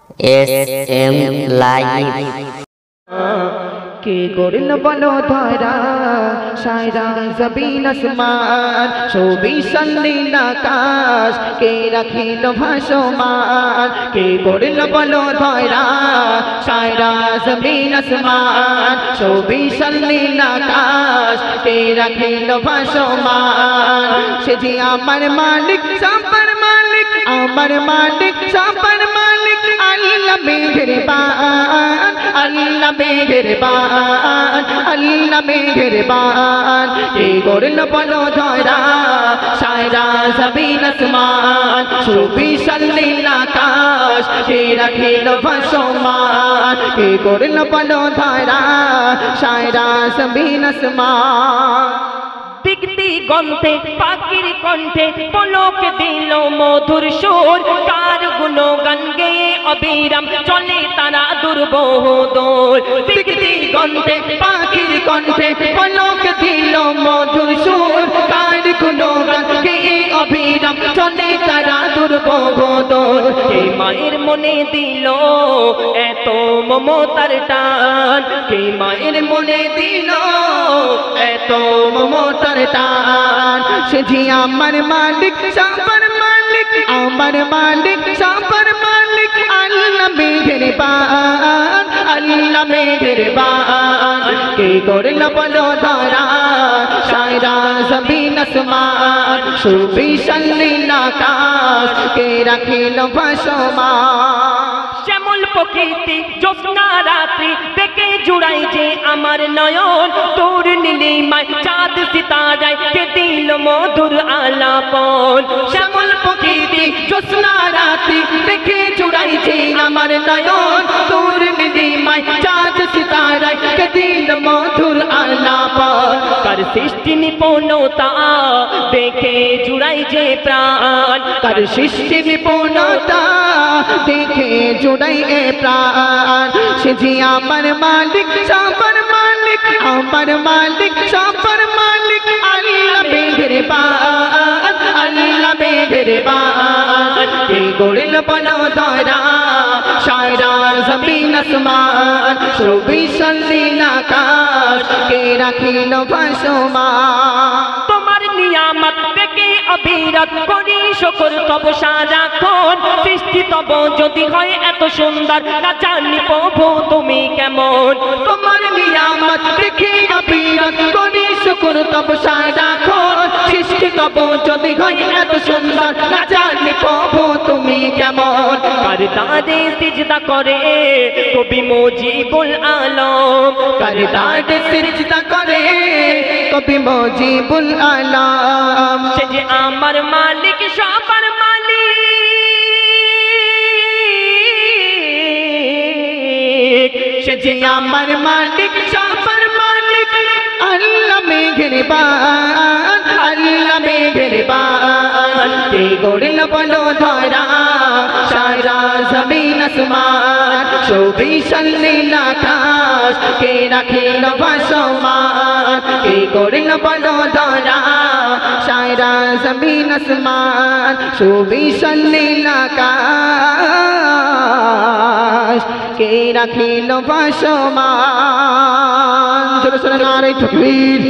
SM Live কে করল বলো ধরা সায়রা জবিন আসমান ছবি সন্দিন আকাশ কে রাখিল ভাসমান কে করল বলো ধরা সায়রা জবিন আসমান ছবি সন্দিন আকাশ কে রাখিল ভাসমান সে যে আমার মালিক সবার মালিক আমার মালিক সবার মালিক আল্লাহ মেহেরবান আল্লাহ মেহেরবান আল্লাহ মেহেরবান কে করল বলো ধরা সায়রা জবিন আসমান ছবি সন্দিন আকাশ কে রাখিল ভাসমান কে করল বলো ধরা সায়রা জবিন আসমান দিগদি গন্থে পাখির কণ্ঠে পলক দিল মধুর সুর কার গুণগান গেয়ে অবিরাম চলে তারা দুর্বহ দোল দিগদি গন্থে পাখির কণ্ঠে পলক দিল মধুর সুর কার গুণগান গেয়ে অবিরাম চলে তারা দুর্বহ দোল কে মায়ের মনে দিল এত মমতার টান কে মায়ের মনে দিল এত মমতার টান সে যে আমার মালিক সবার মালিক আমার মালিক সবার মালিক আল্লাহ মেহেরবান আল্লাহ মেহেরবান কে করল বলো ধরা সায়রা জবিন আসমান ছবি সন্দিন আকাশ কে রাখিল ভাসমান শ্যামল প্রকৃতি জ্যোৎস্না রাত্রি দেখে জুড়াই যে আমার নয়ন তোর নীলিমায় চাঁদ সিতারায় কে দিল মধুর আলাপন শ্যামল প্রকৃতি জ্যোৎস্না রাত্রি দেখে জুড়াই যে আমার নয়ন তোর নীলিমায় চাঁদ সিতারায় কে দিল মধুর আলাপন কার সৃষ্টি নিপুণতা দেখে জুড়াই যে প্রাণ কার সৃষ্টি নিপুণতা দেখে জুড়াই এ প্রাণ সে যে আমার মালিক সবার মালিক আমার মালিক সবার মালিক আল্লাহ মেহেরবান আল্লাহ মেহেরবান কে করল বলো ধরা সায়রা জবিন আসমান ছবি সন্দিন আকাশ কে রাখিল ভাসমান তোমার নিয়ামত দেখে অবিরত করি শুকর তব সারাক্ষণ সৃষ্টি তব যদি হয় এত সুন্দর না জানি প্রভু তুমি কেমন তোমার নিয়ামত দেখে অবিরত করি শুকর তব সারাক্ষণ সৃষ্টি তব যদি হয় এত সুন্দর না জানি প্রভু তুমি কেমন কার দাদে সিজদা করে কবি মুজিবুল আলম কার দাদে সিজদা করে কবি মুজিবুল আলম সে যে আমার মালিক সবার মালিক সে যে আমার মালিক সবার মালিক আল্লাহ মেহেরবান আল্লাহ মেহেরবান কে করল বলো ধরা সায়রা জবিন আসমান ছবি সন্দিন আকাশ কে রাখিল ভাসমান কে করল বলো ধরা সায়রা জবিন আসমান ছবি সন্দিন আকাশ কে রাখিল ভাসমান জোরে সোরে নারে তাকবীর।